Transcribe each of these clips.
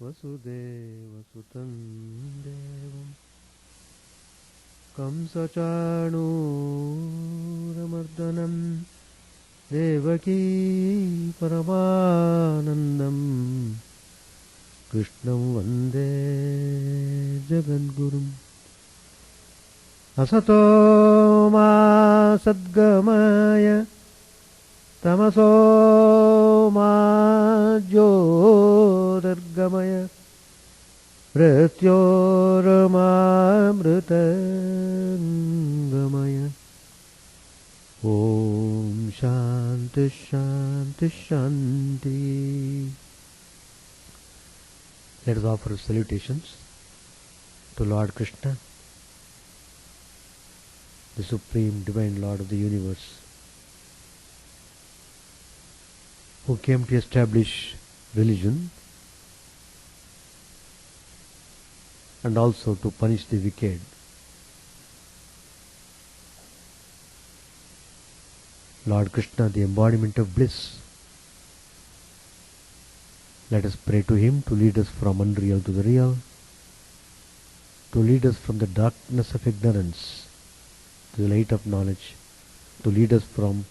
वसुदेवसुतं देवं कंसचाणूरमर्दनं देवकी परमानन्दं कृष्णं वन्दे जगद्गुरुम् असतो मा सद्गमय तमसो मा ज्योतिर्गमय मृत्योर्मामृतङ्गमय ॐ शान्ति शान्ति शान्ति. Let us offer salutations to Lord Krishna, the Supreme Divine Lord of the Universe, who came to establish religion and also to punish the wicked. Lord Krishna, the embodiment of bliss. Let us pray to Him to lead us from unreal to the real, to lead us from the darkness of ignorance to the light of knowledge, to lead us from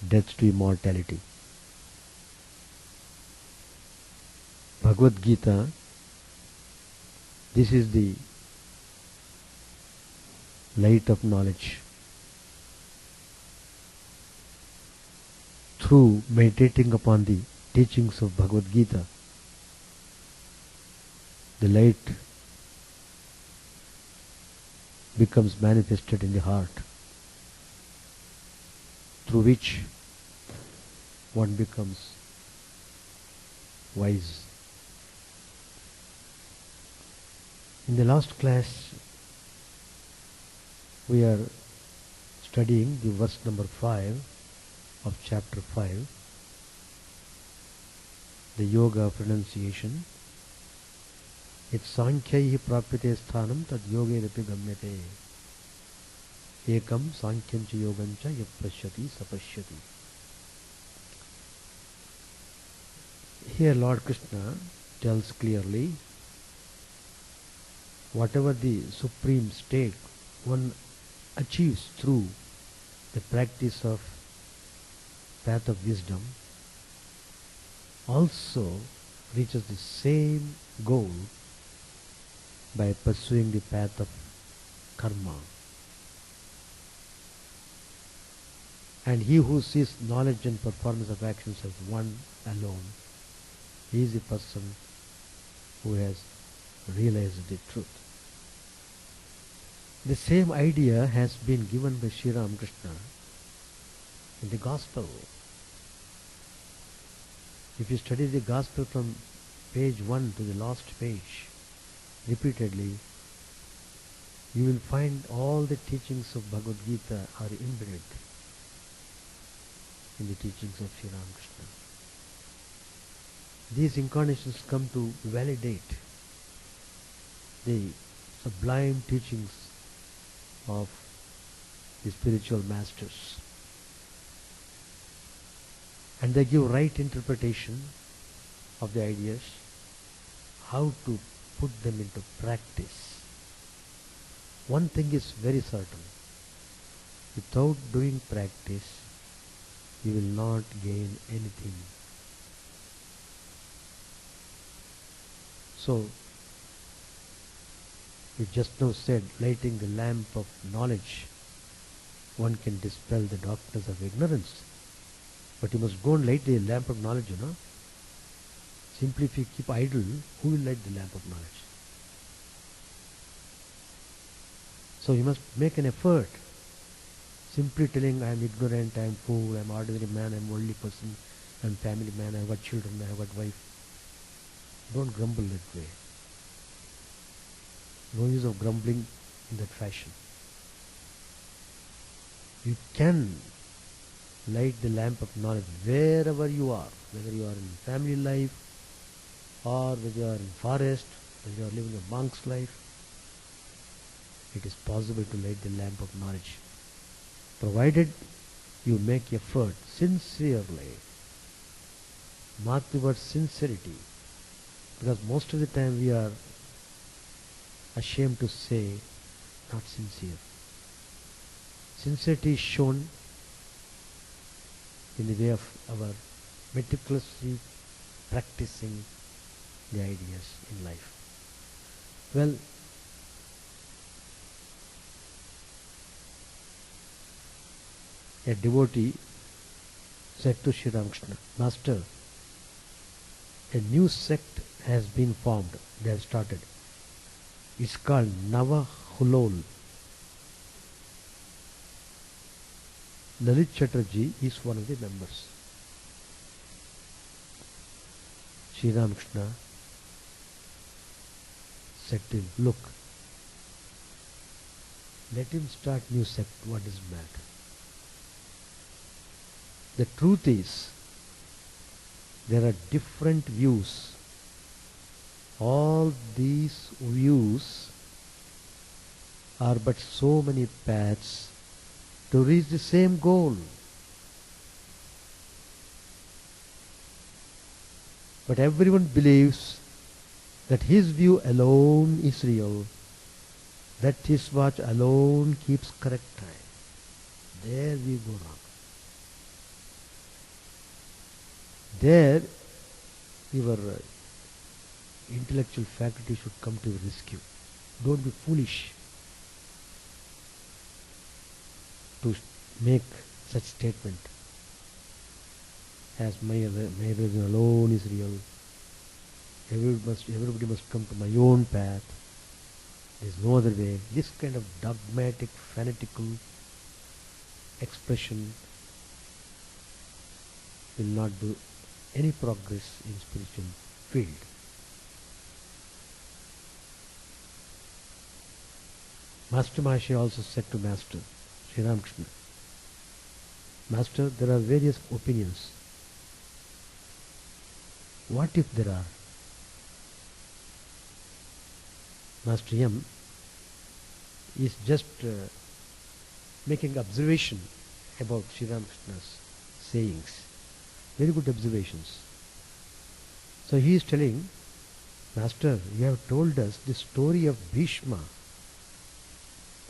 death to immortality. Bhagavad Gita, this is the light of knowledge. Through meditating upon the teachings of Bhagavad Gita, the light becomes manifested in the heart, through which one becomes wise. In the last class, we are studying the verse number 5 of chapter 5, the yoga of renunciation. It sankhyahi prapyate sthanam tad yogenapi gamyate. Ekam sankhyan cha yogam cha yat pashyati sapashyati. Here Lord Krishna tells clearly, whatever the supreme state one achieves through the practice of path of wisdom also reaches the same goal by pursuing the path of karma. And he who sees knowledge and performance of actions as one alone, he is the person who has realized the truth. The same idea has been given by Sri Ramakrishna in the Gospel. If you study the Gospel from page 1 to the last page repeatedly, you will find all the teachings of Bhagavad Gita are embedded in the teachings of Sri Ramakrishna. These incarnations come to validate the sublime teachings of the spiritual masters, and they give right interpretation of the ideas, how to put them into practice. One thing is very certain: without doing practice, you will not gain anything. So, we just now said, lighting the lamp of knowledge, one can dispel the darkness of ignorance. But you must go and light the lamp of knowledge, Simply if you keep idle, who will light the lamp of knowledge? So you must make an effort. Simply telling, I am ignorant, I am fool, I am ordinary man, I am worldly person, I am family man, I have got children, I have got wife. Don't grumble that way. No use of grumbling in that fashion. You can light the lamp of knowledge wherever you are, whether you are in family life or whether you are in forest, whether you are living a monk's life. It is possible to light the lamp of knowledge, provided you make effort sincerely. Mark the word sincerity. Because most of the time we are ashamed to say not sincere. Sincerity is shown in the way of our meticulously practicing the ideas in life. Well, a devotee said to Sri Ramakrishna, Master, a new sect has been formed. They have started. It's called Nava Hulol. Lalit Chatterjee is one of the members. Sri Ramakrishna said to him, look, let him start new sect. What is matter? The truth is, there are different views. All these views are but so many paths to reach the same goal. But everyone believes that his view alone is real. That his watch alone keeps correct time. There we go wrong. There your intellectual faculty should come to your rescue. Don't be foolish to make such statement as my religion alone is real. Everybody must come to my own path. There is no other way. This kind of dogmatic, fanatical expression will not do any progress in spiritual field. Master Maharshi also said to Master Sri Ramakrishna, Master, there are various opinions. What if there are? Master M is just making observation about Sri Ramakrishna's sayings. Very good observations. So he is telling, Master, you have told us the story of Bhishma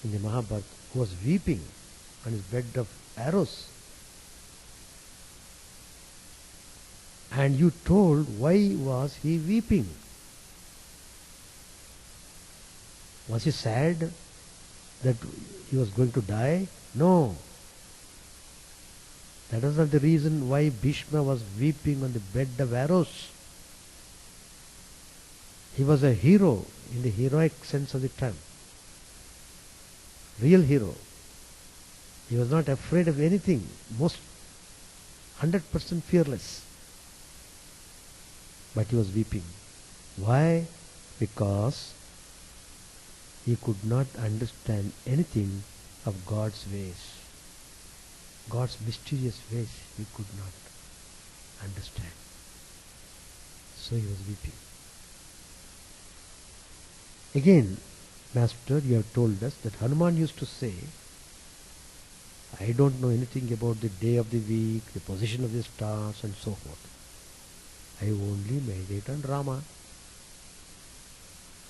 in the Mahabharata, who was weeping on his bed of arrows. And you told why was he weeping? Was he sad that he was going to die? No. That was not the reason why Bhishma was weeping on the bed of arrows. He was a hero in the heroic sense of the term. Real hero. He was not afraid of anything. Most 100% fearless. But he was weeping. Why? Because he could not understand anything of God's ways. God's mysterious ways he could not understand. So he was weeping. Again, Master, you have told us that Hanuman used to say, I don't know anything about the day of the week, the position of the stars and so forth. I only meditate on Rama.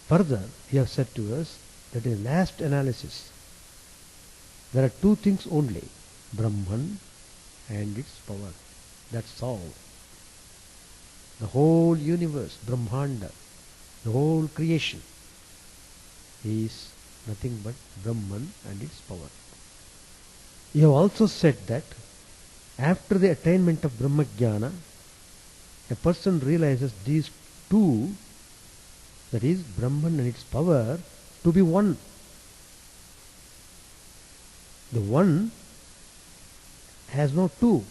Further, you have said to us that in last analysis, there are two things only, Brahman and its power. That's all. The whole universe, Brahmanda, the whole creation is nothing but Brahman and its power. You have also said that after the attainment of Brahmajnana, a person realizes these two, that is Brahman and its power, to be one. The one has no two.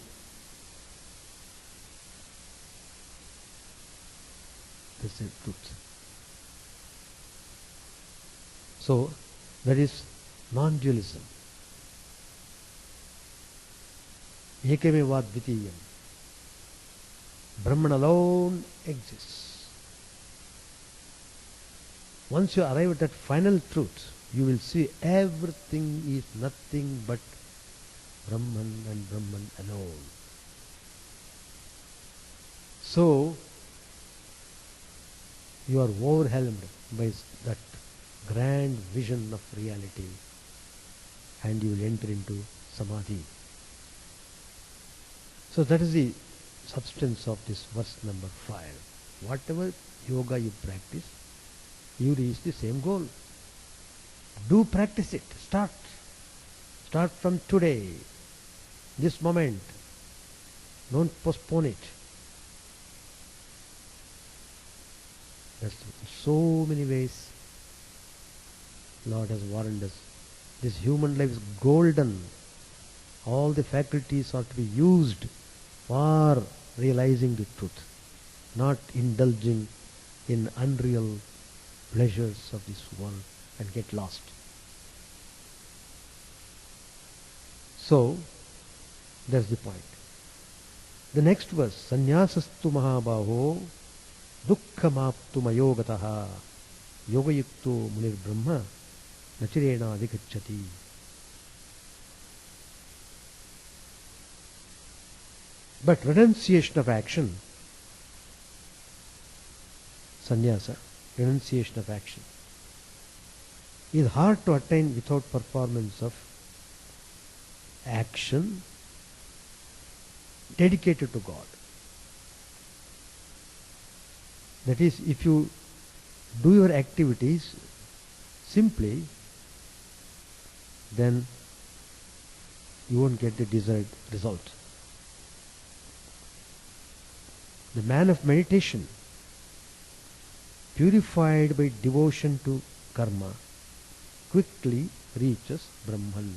That's the truth. So, that is non-dualism. Ekameva dvitiyam. Brahman alone exists. Once you arrive at that final truth, you will see everything is nothing but Brahman and Brahman alone. So, You are overwhelmed by that grand vision of reality, and you will enter into samadhi. So that is the substance of this verse number 5. Whatever yoga you practice, you reach the same goal. Do practice it. Start. Start from today, this moment. Don't postpone it. That's in so many ways Lord has warned us. This human life is golden. All the faculties are to be used for realizing the truth, not indulging in unreal pleasures of this world and get lost. So, that's the point. The next verse, Sannyasastu Mahabaho Dukkhamaptu Mayogataha Yogayukto Munir Brahma Nachirena Adhikachati. But renunciation of action, sannyasa, renunciation of action, is hard to attain without performance of action dedicated to God. That is, if you do your activities simply, then you won't get the desired result. The man of meditation, purified by devotion to karma, quickly reaches Brahman.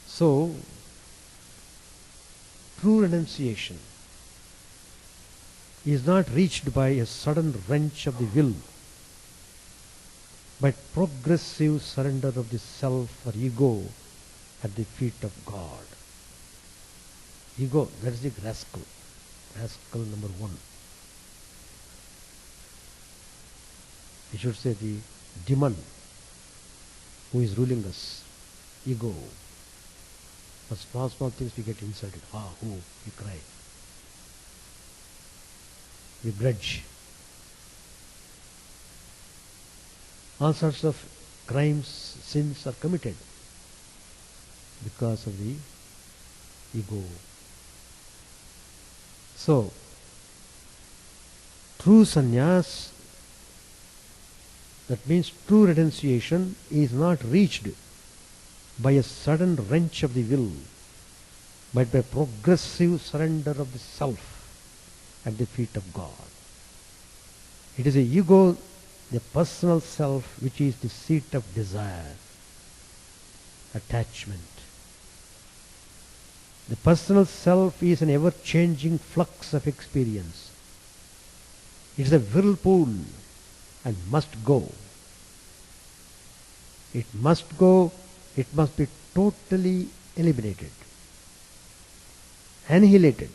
So, true renunciation is not reached by a sudden wrench of the will, but progressive surrender of the self or ego at the feet of God. Ego, that is the rascal. Rascal number 1. We should say the demon who is ruling us. Ego. For small things we get insulted. We cry. We grudge. All sorts of crimes, sins are committed because of the ego. So, true sannyas, that means true renunciation, is not reached by a sudden wrench of the will, but by progressive surrender of the self at the feet of God. It is the ego, the personal self, which is the seat of desire, attachment. The personal self is an ever-changing flux of experience. It is a whirlpool and must go. It must go. It must be totally eliminated, annihilated.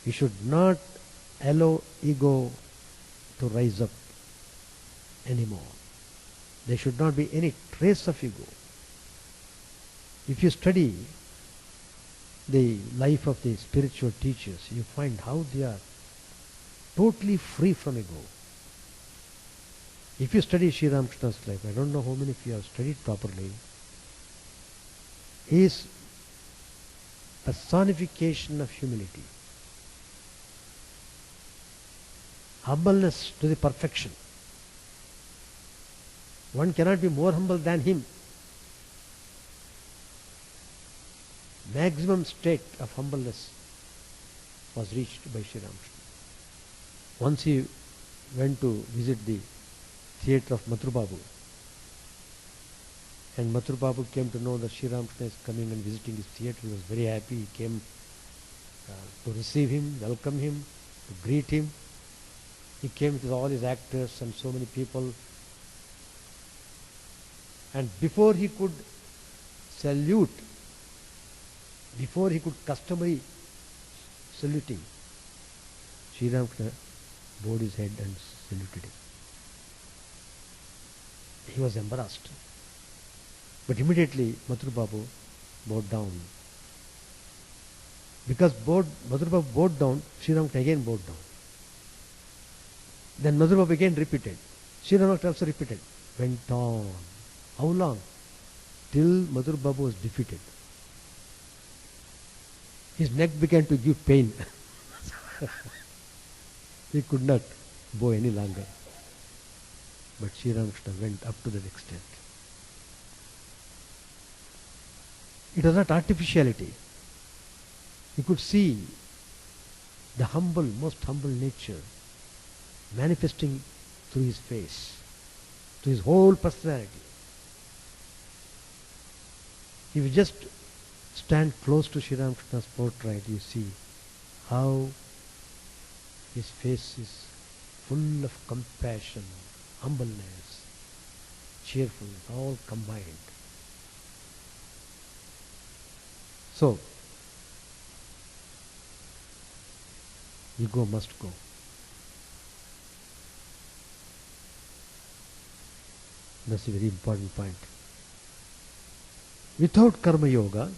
We should not allow ego to rise up anymore. There should not be any trace of ego. If you study the life of the spiritual teachers, you find how they are totally free from ego. If you study Sri Ramakrishna's life, I don't know how many of you have studied properly, he is personification of humility. Humbleness to the perfection. One cannot be more humble than him. Maximum state of humbleness was reached by Sri Ramakrishna. Once he went to visit the theatre of Mathur Babu, and Mathur Babu came to know that Sri Ramakrishna is coming and visiting his theatre. He was very happy. He came to receive him, welcome him, to greet him. He came with all his actors and so many people. And before he could salute, before he could customary saluting, Sri Ramakrishna bowed his head and saluted him. He was embarrassed. But immediately Mathur Babu bowed down Because Madhur Babu bowed down, Sri Ramakrishna again bowed down. Then Madhur Babu again repeated. Sri Ramakrishna also repeated. Went on. How long? Till Madhur Babu was defeated. His neck began to give pain. He could not bow any longer. But Sri Ramakrishna went up to that extent. It was not artificiality. You could see the humble, most humble nature manifesting through his face, through his whole personality. If you just stand close to Sri Ramakrishna's portrait, you see how his face is full of compassion, humbleness, cheerfulness, all combined. So, ego must go. That's a very important point. Without karma yoga,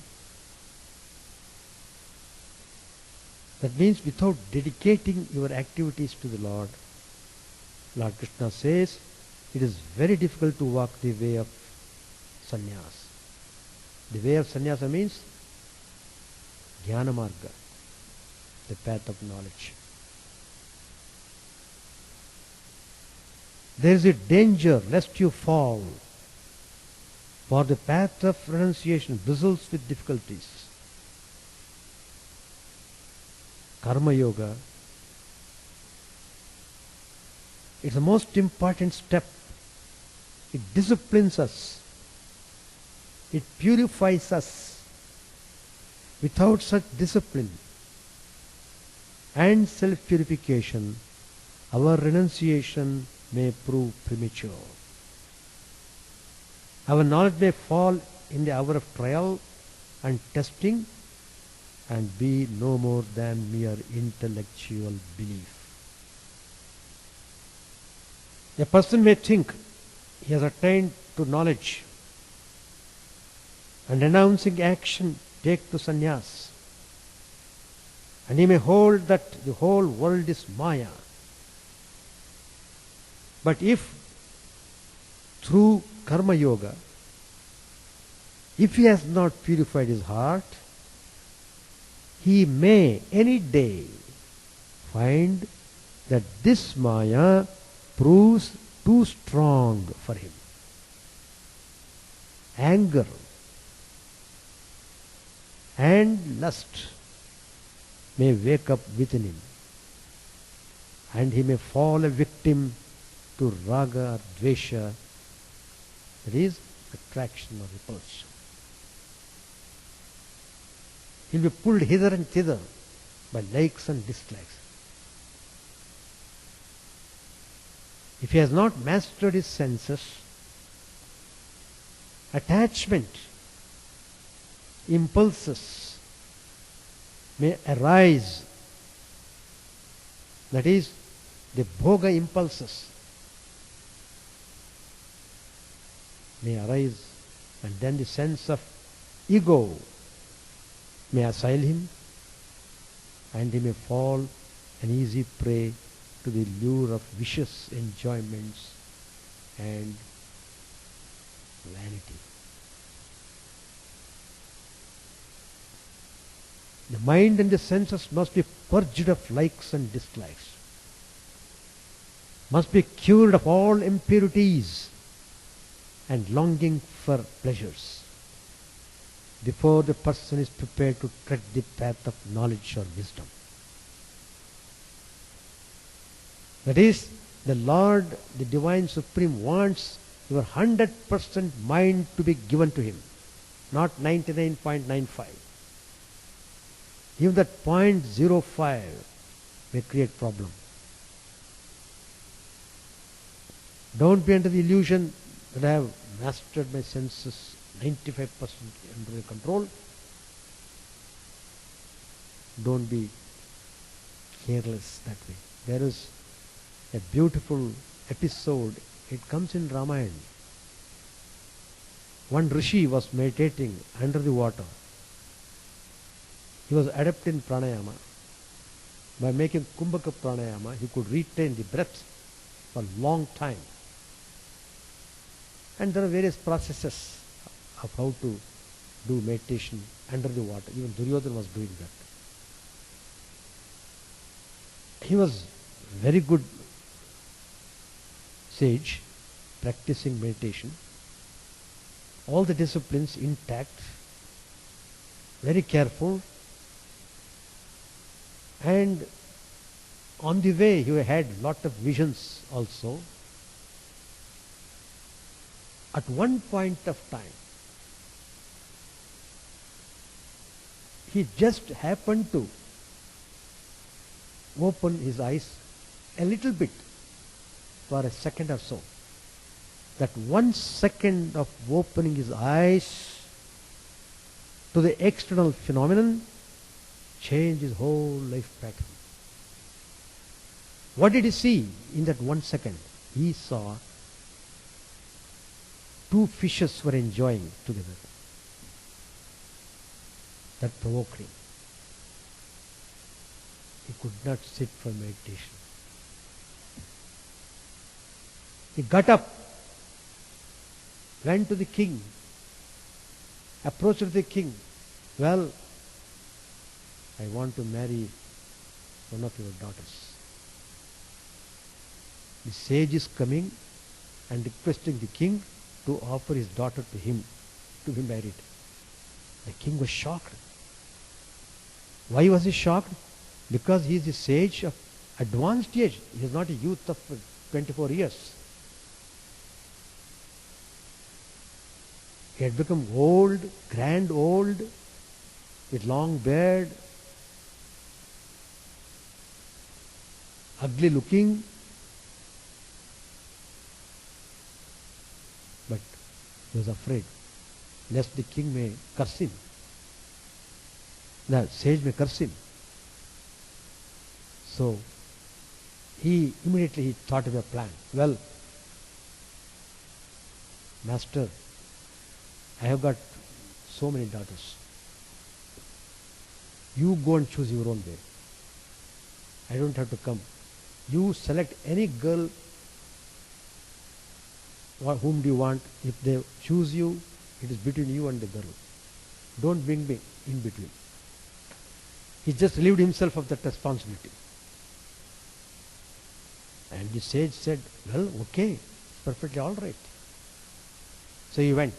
that means without dedicating your activities to the Lord, Lord Krishna says, it is very difficult to walk the way of sannyas. The way of sannyasa means jnana marga, the path of knowledge. There is a danger lest you fall, for the path of renunciation bristles with difficulties. Karma yoga is the most important step. It disciplines us. It purifies us. Without such discipline and self-purification, our renunciation may prove premature. Our knowledge may fall in the hour of trial and testing and be no more than mere intellectual belief. A person may think he has attained to knowledge and renouncing action take to sannyas, and he may hold that the whole world is maya. But if through karma yoga, if he has not purified his heart, he may any day find that this maya proves too strong for him. Anger and lust may wake up within him, and he may fall a victim to raga or dvesha, that is attraction or repulsion. He will be pulled hither and thither by likes and dislikes. If he has not mastered his senses, attachment, impulses may arise. That is, the bhoga impulses may arise, and then the sense of ego may assail him, and he may fall an easy prey to the lure of vicious enjoyments and vanity. The mind and the senses must be purged of likes and dislikes, must be cured of all impurities and longing for pleasures before the person is prepared to tread the path of knowledge or wisdom. That is, the Lord, the Divine Supreme, wants your 100% mind to be given to Him, not 99.95. Even that 0.05 may create problem. Don't be under the illusion that I have mastered my senses 95% under control. Don't be careless that way. There is a beautiful episode. It comes in Ramayana. One rishi was meditating under the water. He was adept in pranayama. By making kumbhaka pranayama, he could retain the breath for a long time. And there are various processes of how to do meditation under the water. Even Duryodhana was doing that. He was very good sage, practicing meditation. All the disciplines intact, very careful. And on the way he had lot of visions also. At one point of time, he just happened to open his eyes a little bit for a second or so. That 1 second of opening his eyes to the external phenomenon changed his whole life pattern. What did he see in that 1 second? He saw 2 fishes were enjoying together. That provoked him. He could not sit for meditation. He got up, went to the king, approached the king. Well, I want to marry one of your daughters. The sage is coming and requesting the king to offer his daughter to him to be married. The king was shocked. Why was he shocked? Because he is a sage of advanced age. He is not a youth of 24 years. He had become old, grand old, with long beard, ugly looking. But he was afraid lest the king may curse him. The sage may curse him. So he immediately thought of a plan. Well, master, I have got so many daughters. You go and choose your own way. I don't have to come. You select any girl whom do you want. If they choose you, it is between you and the girl. Don't bring me in between. He just relieved himself of that responsibility. And the sage said, well, okay, perfectly all right. So he went.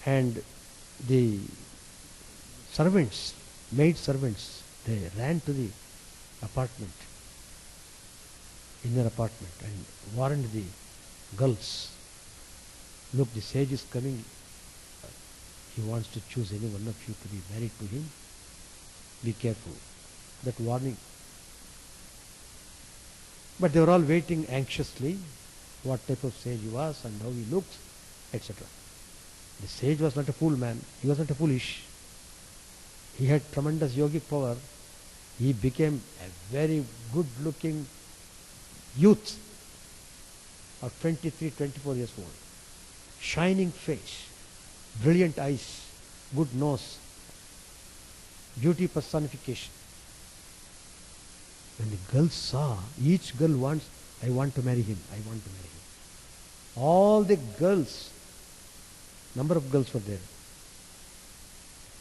And the servants, maid servants, they ran to the apartment, inner apartment, and warned the girls, look, the sage is coming. He wants to choose any one of you to be married to him. Be careful. That warning. But they were all waiting anxiously what type of sage he was and how he looks, etc. The sage was not a fool man. He was not a foolish. He had tremendous yogic power. He became a very good looking youth of 23, 24 years old. Shining face, brilliant eyes, good nose, beauty personification. When the girls saw, each girl wants, I want to marry him, I want to marry him. All the girls, number of girls were there.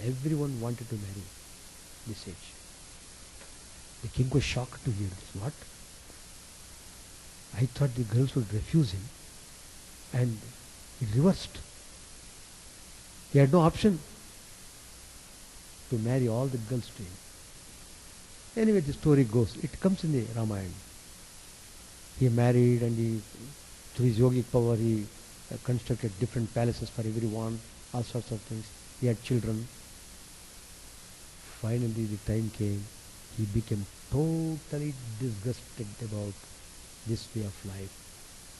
Everyone wanted to marry the sage. The king was shocked to hear this. What? I thought the girls would refuse him, and it reversed. He had no option to marry all the girls to him. Anyway, the story goes. It comes in the Ramayana. He married, and he, through his yogic power, he constructed different palaces for everyone, all sorts of things. He had children. Finally, the time came. He became totally disgusted about this way of life.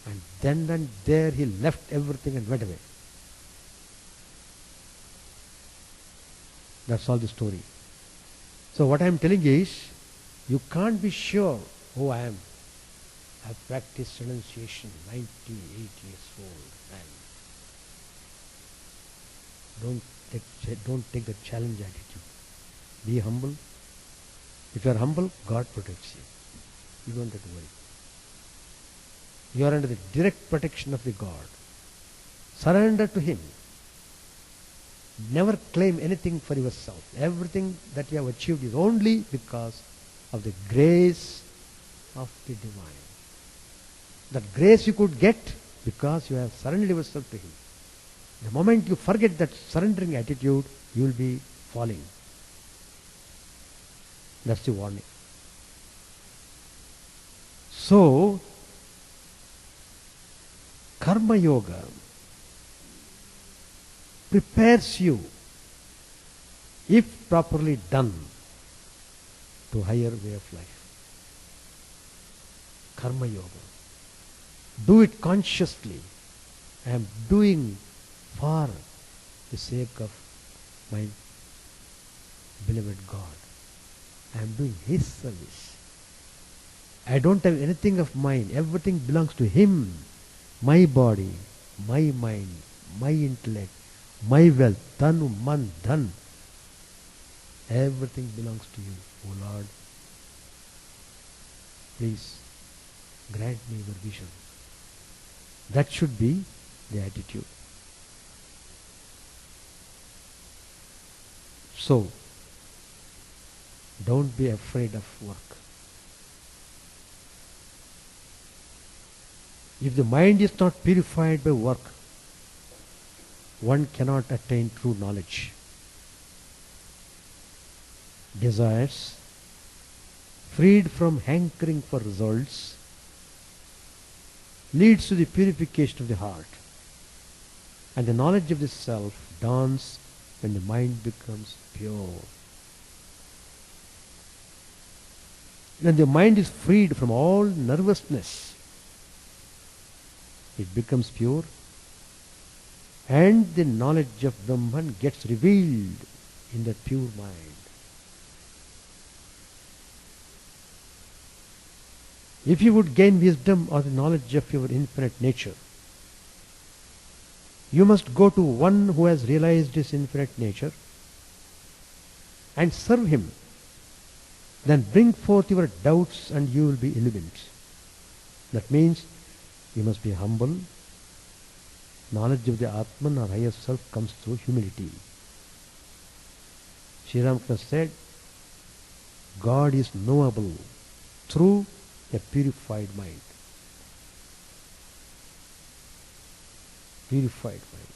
And then and there he left everything and went away. That's all the story. So what I am telling is, you can't be sure who I am. I have practiced renunciation, 98 years old, and don't take the challenge attitude. Be humble. If you are humble, God protects you. You don't have to worry. You are under the direct protection of the God. Surrender to Him. Never claim anything for yourself. Everything that you have achieved is only because of the grace of the divine. That grace you could get because you have surrendered yourself to Him. The moment you forget that surrendering attitude, you will be falling. That's the warning. So, Karma Yoga prepares you, if properly done, to higher way of life. Karma Yoga. Do it consciously. I am doing for the sake of my beloved God. I am doing His service. I don't have anything of mine. Everything belongs to Him. My body, my mind, my intellect, my wealth, tanu, man, dhan. Everything belongs to you, O Lord. Please grant me your vision. That should be the attitude. So, don't be afraid of work. If the mind is not purified by work, one cannot attain true knowledge. Desires, freed from hankering for results, leads to the purification of the heart. And the knowledge of the self dawns when the mind becomes pure. When the mind is freed from all nervousness, it becomes pure, and the knowledge of Brahman gets revealed in that pure mind. If you would gain wisdom or the knowledge of your infinite nature, you must go to one who has realized his infinite nature and serve him. Then bring forth your doubts and you will be illumined. That means you must be humble. Knowledge of the Atman or higher self comes through humility. Sri Ramakrishna said, God is knowable through a purified mind. Purified mind.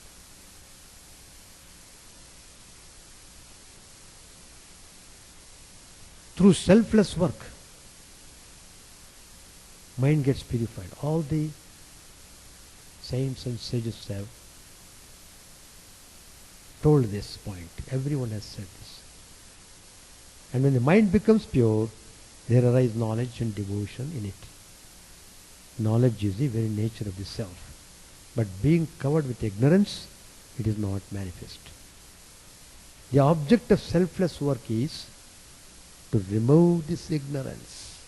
Through selfless work, mind gets purified. All the saints and sages have told this point. Everyone has said this. And when the mind becomes pure, there arise knowledge and devotion in it. Knowledge is the very nature of the self. But being covered with ignorance, it is not manifest. The object of selfless work is to remove this ignorance.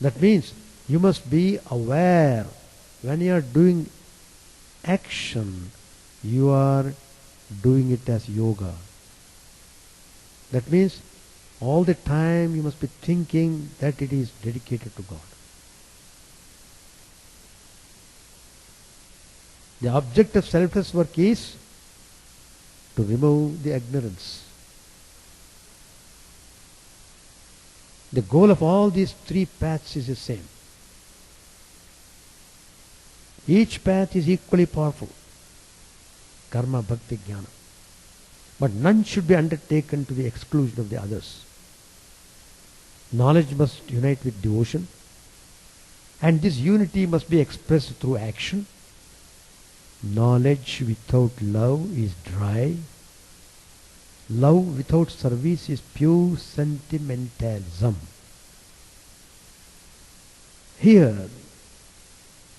That means you must be aware when you are doing action, you are doing it as yoga. That means all the time you must be thinking that it is dedicated to God. The object of selfless work is to remove the ignorance. The goal of all these three paths is the same. Each path is equally powerful. Karma, bhakti, jnana. But none should be undertaken to the exclusion of the others. Knowledge must unite with devotion, and this unity must be expressed through action. Knowledge without love is dry. Love without service is pure sentimentalism. Here,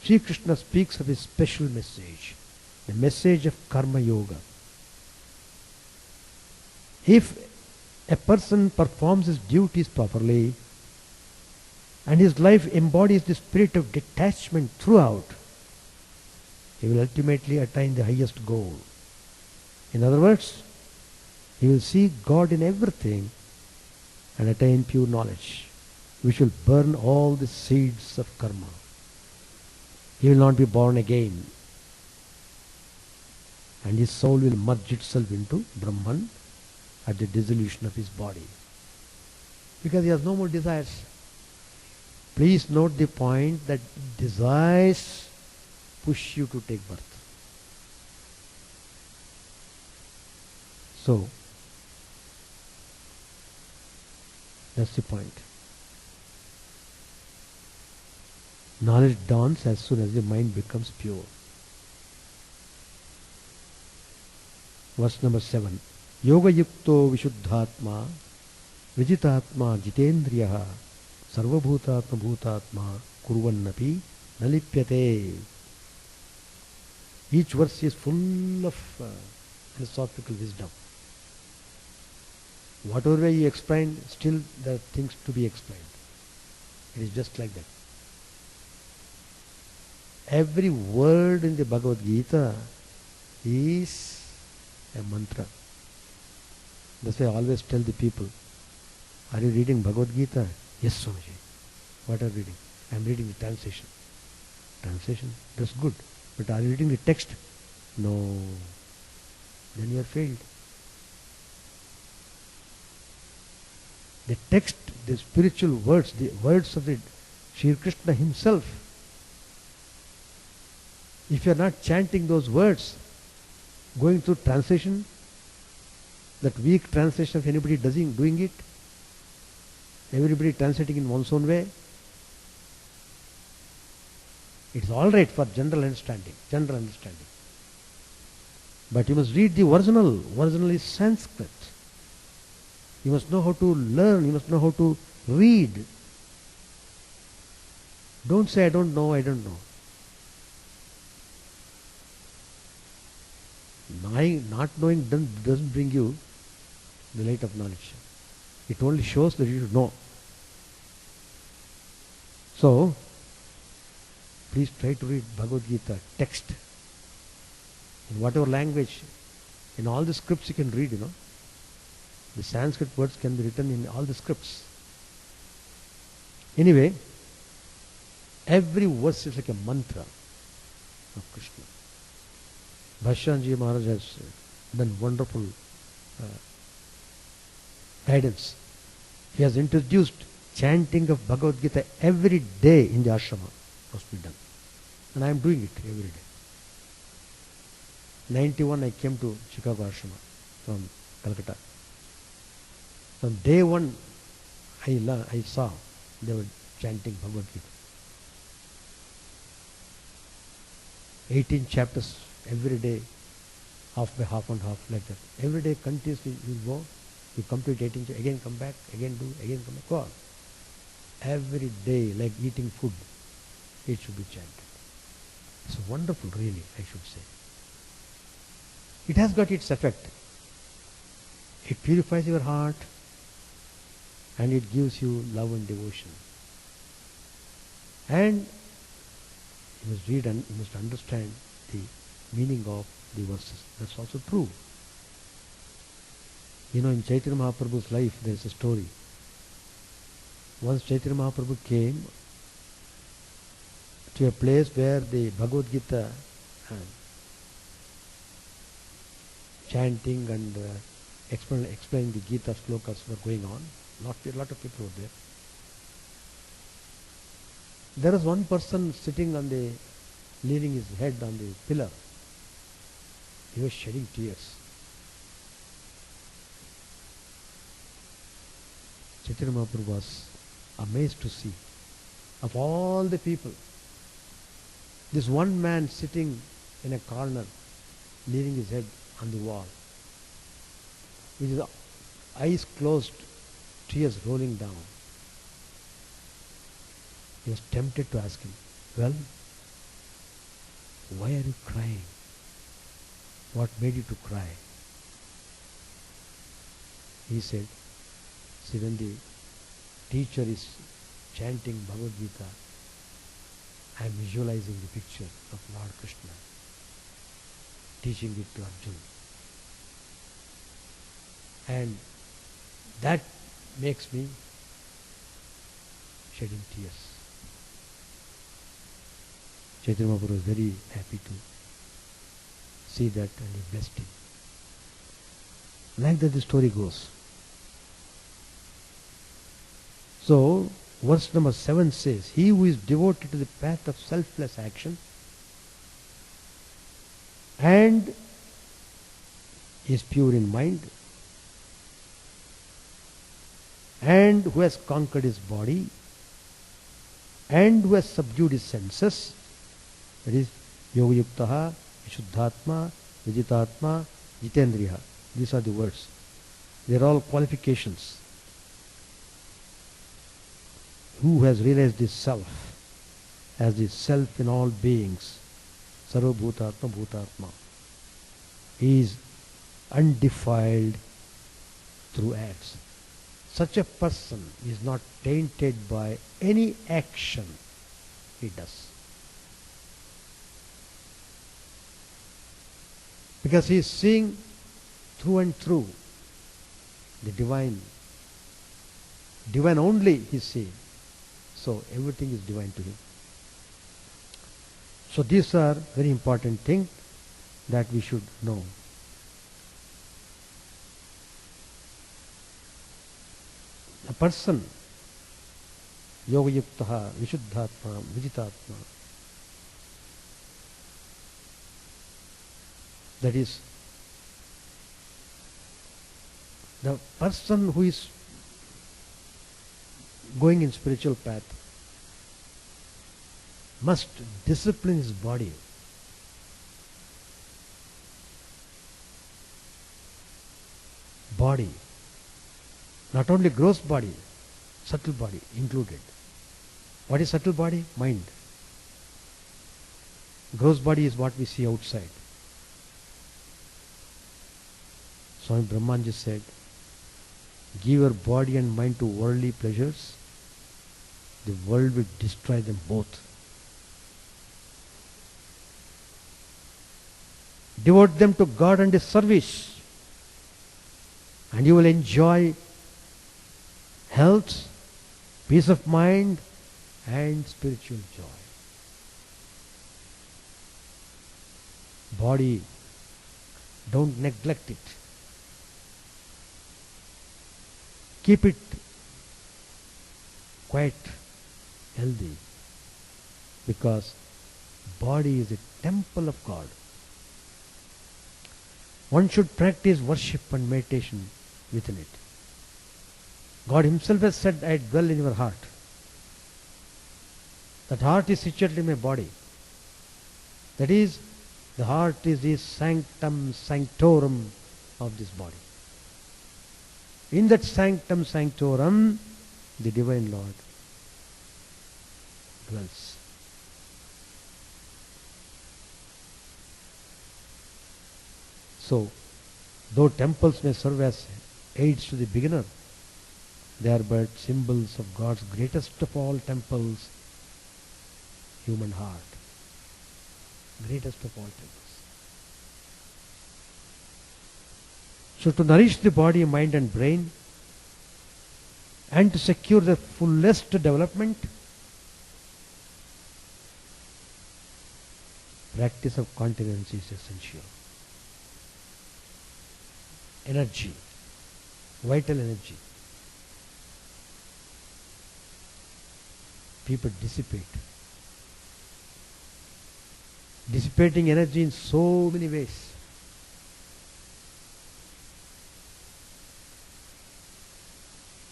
Sri Krishna speaks of a special message, the message of Karma Yoga. If a person performs his duties properly and his life embodies the spirit of detachment throughout, he will ultimately attain the highest goal. In other words, He will see God in everything and attain pure knowledge, which will burn all the seeds of karma. He will not be born again, and his soul will merge itself into Brahman at the dissolution of his body, because he has no more desires. Please note the point that desires push you to take birth. So, that's the point. Knowledge dawns as soon as the mind becomes pure. Verse number 7. Yoga yukto vishuddhatma vijitatma jitendriyaha sarvabhutatma bhutatma kurvannapi nalipyate. Each verse is full of philosophical wisdom. Whatever way you explain, still there are things to be explained. It is just like that. Every word in the Bhagavad Gita is a mantra. That's why I always tell the people, are you reading Bhagavad Gita? Yes, Swamiji. What are you reading? I am reading the translation. Translation? That's good. But are you reading the text? No. Then you are failed. The text, the spiritual words, the words of the Sri Krishna himself, if you are not chanting those words, going through translation, that weak translation of anybody doing it, everybody translating in one's own way, it's all right for general understanding. But you must read the original. Original is Sanskrit. You must know how to learn. You must know how to read. Don't say, I don't know. Not knowing doesn't bring you the light of knowledge. It only shows that you should know. So, please try to read Bhagavad Gita text in whatever language. In all the scripts you can read, The Sanskrit words can be written in all the scripts. Anyway, every verse is like a mantra of Krishna. Bhashyanji Maharaj has done wonderful guidance. He has introduced chanting of Bhagavad Gita every day in the ashrama. Must be done. And I am doing it every day. 91 I came to Chicago ashrama from Calcutta. From day one I saw they were chanting Bhagavad Gita. 18 chapters every day, half by half and half, like that. Every day continuously you go, you complete 18 chapters, again come back, again do, again come back, go on. Every day, like eating food, it should be chanted. It's wonderful, really, I should say. It has got its effect. It purifies your heart and it gives you love and devotion. And you must read and you must understand the meaning of the verses. That's also true. In Chaitanya Mahaprabhu's life there is a story. Once Chaitanya Mahaprabhu came to a place where the Bhagavad Gita chanting and explaining the Gita slokas were going on. A lot of people were there. There was one person sitting leaning his head on the pillar. He was shedding tears. Chaitanya Mahaprabhu was amazed to see, of all the people, this one man sitting in a corner, leaning his head on the wall, with his eyes closed, tears rolling down. He was tempted to ask him, well, why are you crying? What made you to cry? He said, see, when the teacher is chanting Bhagavad Gita, I am visualizing the picture of Lord Krishna teaching it to Arjuna. And that makes me shedding tears. Chaitanya Mahaprabhu was very happy to see that, and he blessed him. Like that the story goes. So, verse number 7 says, he who is devoted to the path of selfless action and is pure in mind and who has conquered his body and who has subdued his senses, that is yoga yuktaha, vishuddhatma, vijitatma, jitendriya. These are the words. They are all qualifications. Who has realized this self as the self in all beings, sarva bhutatma bhutatma, is undefiled through acts. Such a person is not tainted by any action he does. Because he is seeing through and through the divine. Divine only he is seeing. So everything is divine to him. So these are very important things that we should know. A person, yoga yuktaha, vishuddhatma, vijitatma, that is, the person who is going in spiritual path must discipline his body. Body. Not only gross body, subtle body included. What is subtle body? Mind. Gross body is what we see outside. Swami Brahmanji said, give your body and mind to worldly pleasures, the world will destroy them both. Devote them to God and His service, and you will enjoy health, peace of mind, and spiritual joy. Body, don't neglect it. Keep it quite healthy, because body is a temple of God. One should practice worship and meditation within it. God Himself has said, I dwell in your heart. That heart is situated in my body. That is, the heart is the sanctum sanctorum of this body. In that sanctum sanctorum, the Divine Lord dwells. So, though temples may serve as aids to the beginner, they are but symbols of God's greatest of all temples, human heart. Greatest of all temples. So to nourish the body, mind and brain, and to secure the fullest development, practice of continence is essential. Energy, vital energy. People dissipate. Dissipating energy in so many ways.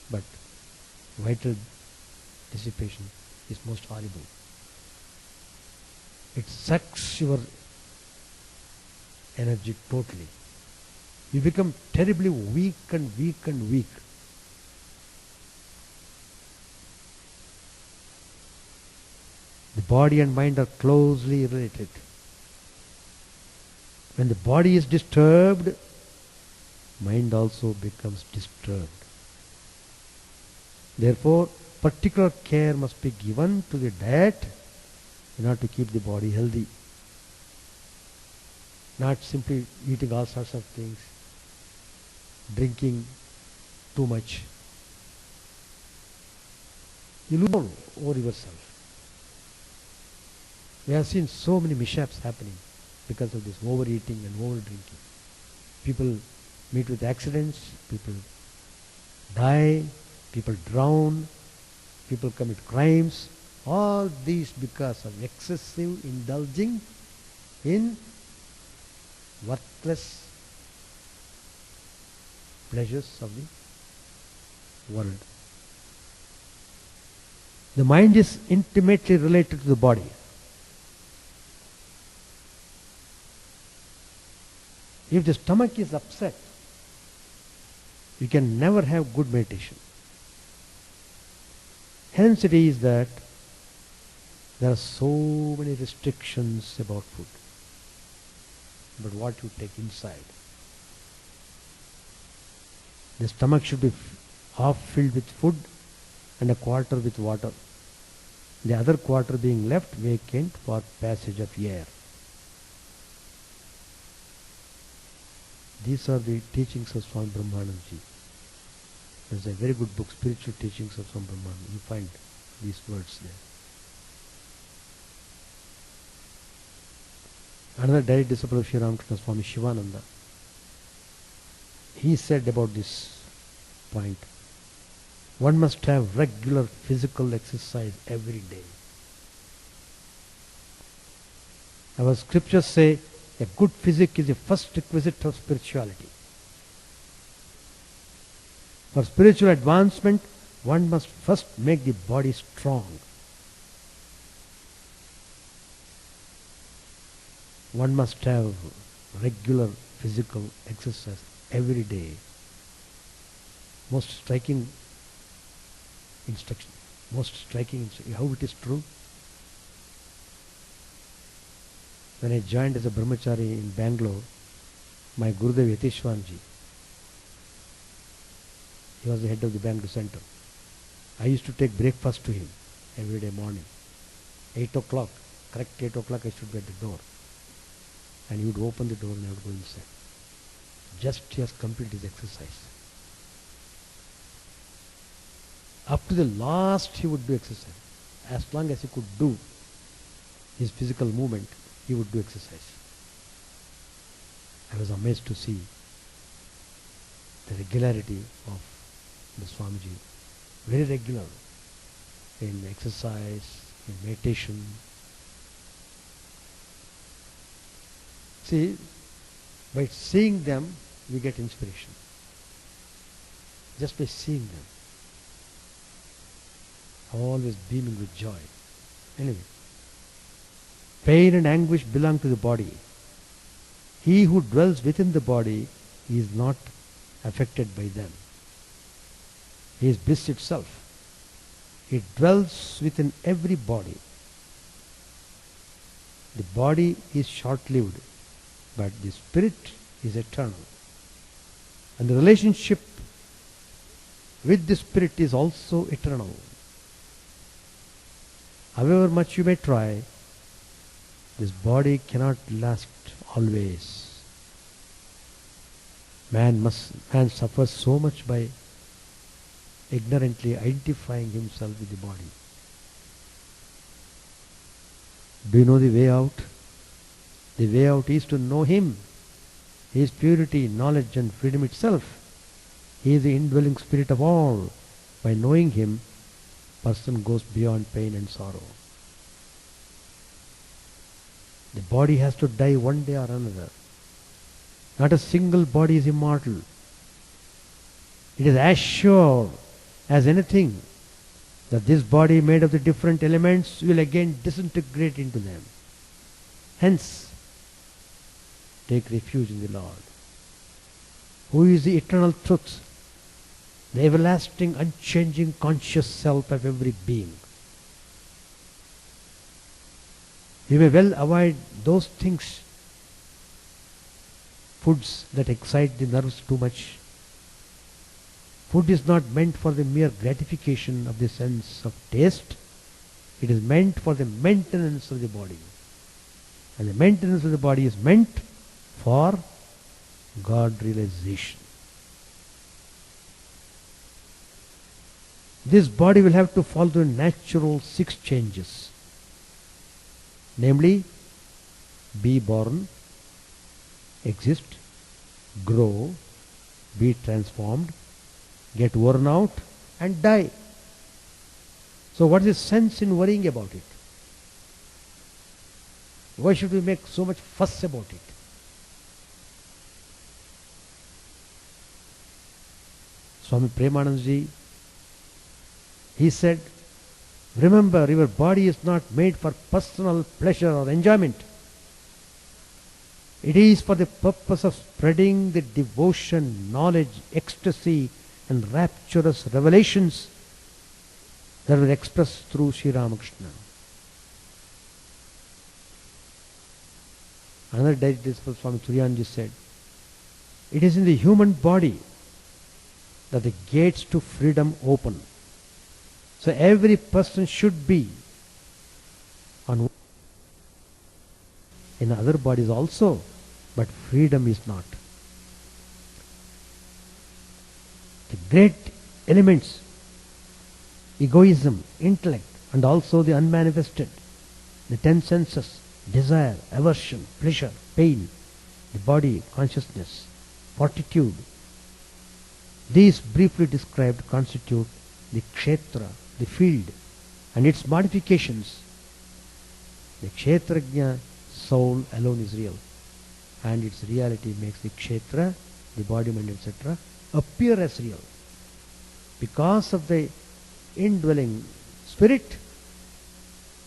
But vital dissipation is most horrible. It sucks your energy totally. You become terribly weak and weak and weak. The body and mind are closely related. When the body is disturbed, mind also becomes disturbed. Therefore, particular care must be given to the diet in order to keep the body healthy. Not simply eating all sorts of things. drinking too much. You lose control over yourself. We have seen so many mishaps happening because of this overeating and over drinking. People meet with accidents, people die, people drown, people commit crimes. All these because of excessive indulging in worthless pleasures of the world. The mind is intimately related to the body. If the stomach is upset, you can never have good meditation. Hence it is that there are so many restrictions about food, about what you take inside. The stomach should be half filled with food and a quarter with water. The other quarter being left vacant for passage of air. These are the teachings of Swami Brahmanandaji. There's a very good book, Spiritual Teachings of Swami Brahmananda. You find these words there. Another direct disciple of Sri Ramakrishna, Swami Chidananda, he said about this point, one must have regular physical exercise every day. Our scriptures say a good physique is the first requisite of spirituality. For spiritual advancement, one must first make the body strong. One must have regular physical exercise every day. Most striking instruction. How it is true? When I joined as a brahmachari in Bangalore, my Gurudev Yatishwanji, he was the head of the Bangalore center. I used to take breakfast to him every day morning. 8 o'clock, correct 8 o'clock I should be at the door. And he would open the door and I would go inside. Just he has completed his exercise. Up to the last he would do exercise. As long as he could do his physical movement, he would do exercise. I was amazed to see the regularity of the Swamiji. Very regular in exercise, in meditation. See, by seeing them, we get inspiration. Just by seeing them. Always beaming with joy. Anyway, pain and anguish belong to the body. He who dwells within the body is not affected by them. He is bliss itself. It dwells within every body. The body is short-lived, but the spirit is eternal. And the relationship with the spirit is also eternal. However much you may try, this body cannot last always. Man suffers so much by ignorantly identifying himself with the body. Do you know the way out? The way out is to know him. He is purity, knowledge and freedom itself. He is the indwelling spirit of all. By knowing him, person goes beyond pain and sorrow. The body has to die one day or another. Not a single body is immortal. It is as sure as anything that this body made of the different elements will again disintegrate into them. Hence, take refuge in the Lord, who is the eternal truth, the everlasting, unchanging, conscious self of every being. You may well avoid those things, foods that excite the nerves too much. Food is not meant for the mere gratification of the sense of taste. It is meant for the maintenance of the body. And the maintenance of the body is meant for God realization. this body will have to follow the natural 6 changes. Namely, be born, exist, grow, be transformed, get worn out, and die. So what is the sense in worrying about it? Why should we make so much fuss about it? Swami Premanandaji, he said, remember, your body is not made for personal pleasure or enjoyment. It is for the purpose of spreading the devotion, knowledge, ecstasy, and rapturous revelations that were expressed through Sri Ramakrishna. Another disciple, Swami Chidananda, said, it is in the human body that the gates to freedom open. So every person should be on in other bodies also, but freedom is not. The great elements, egoism, intellect, and also the unmanifested, the 10 senses, desire, aversion, pleasure, pain, the body, consciousness, fortitude, these briefly described constitute the kshetra, the field, and its modifications. The kshetrajna soul alone is real, and its reality makes the kshetra, the body, mind, etc., appear as real. Because of the indwelling spirit,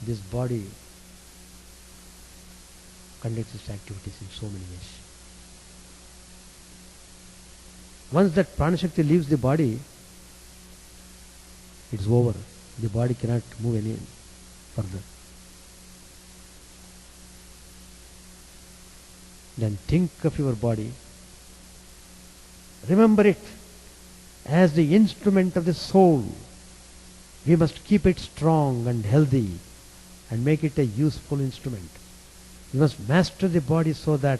this body conducts its activities in so many ways. Once that pranashakti leaves the body, it's over. The body cannot move any further. Then think of your body. Remember it as the instrument of the soul. We must keep it strong and healthy and make it a useful instrument. We must master the body so that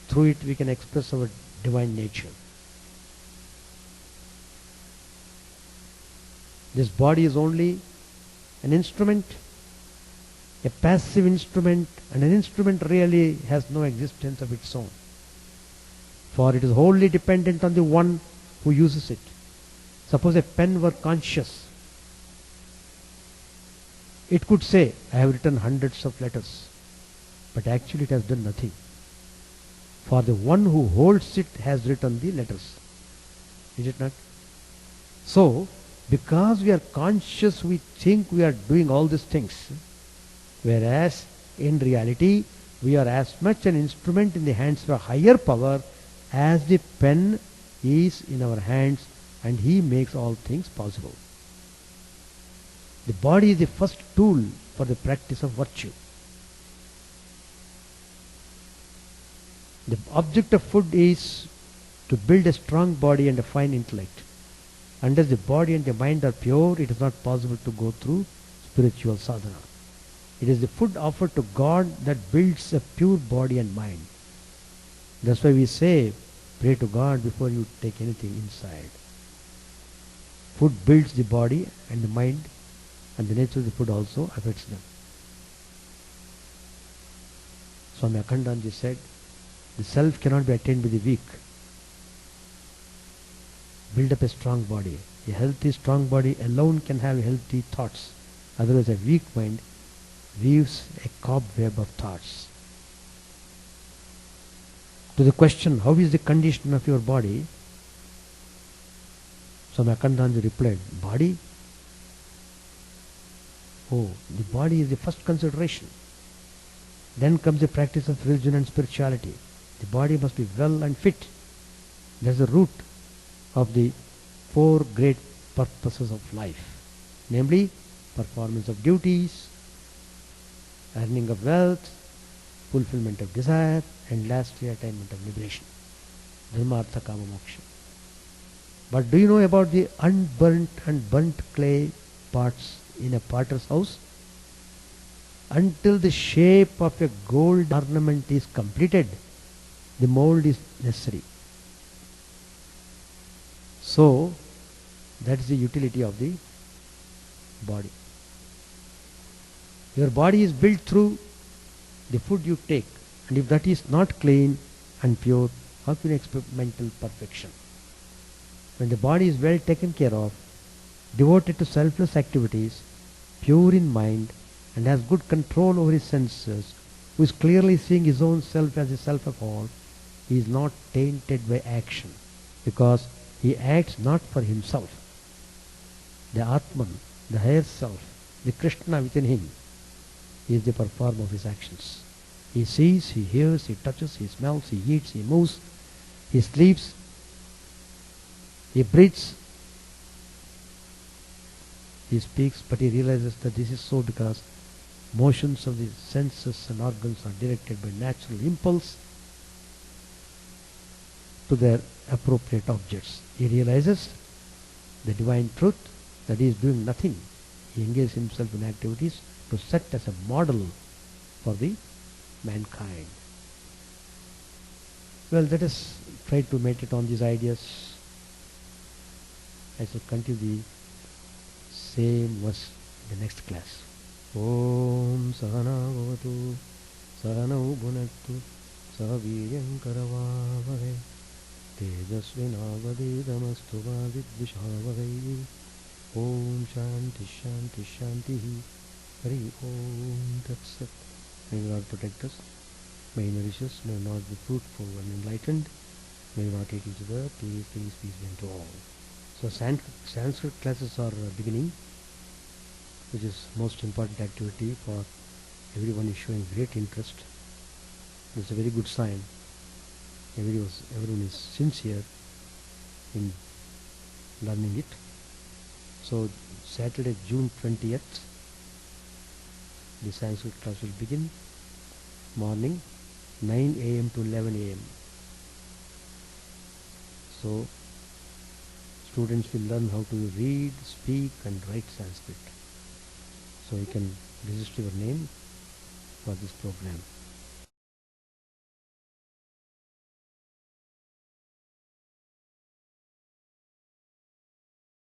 through it we can express our divine nature. This body is only an instrument, a passive instrument, and an instrument really has no existence of its own. For it is wholly dependent on the one who uses it. Suppose a pen were conscious. It could say, I have written hundreds of letters, but actually it has done nothing. For the one who holds it has written the letters. Is it not? So, because we are conscious, we think we are doing all these things. Whereas, in reality, we are as much an instrument in the hands of a higher power as the pen is in our hands, and he makes all things possible. The body is the first tool for the practice of virtue. The object of food is to build a strong body and a fine intellect. Unless the body and the mind are pure, it is not possible to go through spiritual sadhana. It is the food offered to God that builds a pure body and mind. That's why we say, pray to God before you take anything inside. Food builds the body and the mind, and the nature of the food also affects them. Swami Akhandanji said, the self cannot be attained by the weak. Build up a strong body. A healthy, strong body alone can have healthy thoughts. Otherwise, a weak mind weaves a cobweb of thoughts. To the question, how is the condition of your body? Swami Akhandanji replied, body? Oh, the body is the first consideration. Then comes the practice of religion and spirituality. The body must be well and fit. That's the root of the 4 great purposes of life. Namely, performance of duties, earning of wealth, fulfillment of desire, and lastly attainment of liberation. Dharma, Artha, Kama, Moksha. But do you know about the unburnt and burnt clay pots in a potter's house? Until the shape of a gold ornament is completed, the mold is necessary. So, that is the utility of the body. Your body is built through the food you take, and if that is not clean and pure, how can you expect mental perfection? When the body is well taken care of, devoted to selfless activities, pure in mind, and has good control over his senses, who is clearly seeing his own self as the self of all, he is not tainted by action, because he acts not for himself. The Atman, the higher self, the Krishna within him, is the performer of his actions. He sees, he hears, he touches, he smells, he eats, he moves, he sleeps, he breathes, he speaks, but he realizes that this is so because motions of the senses and organs are directed by natural impulse to their appropriate objects. He realizes the divine truth that he is doing nothing. He engages himself in activities to set as a model for the mankind. Well, let us try to meditate on these ideas. I shall continue the same verse in the next class. Om Sahana Bhavatu Sahanau Bhunaktu Sahaviryam Karavavare Tejasvinavadidamastu Vidvishavare. Om Shanti Shanti Shanti Hari Om Tat Sat. May God protect us. May he nourish us. May not be fruitful and enlightened. May not hate each other. Peace, peace, peace be unto all. So Sanskrit classes are beginning, which is most important activity for everyone is showing great interest. It's a very good sign. Everyone is sincere in learning it. So Saturday, June 20th, the Sanskrit class will begin morning 9 a.m. to 11 a.m. So students will learn how to read, speak and write Sanskrit. So you can register your name for this program.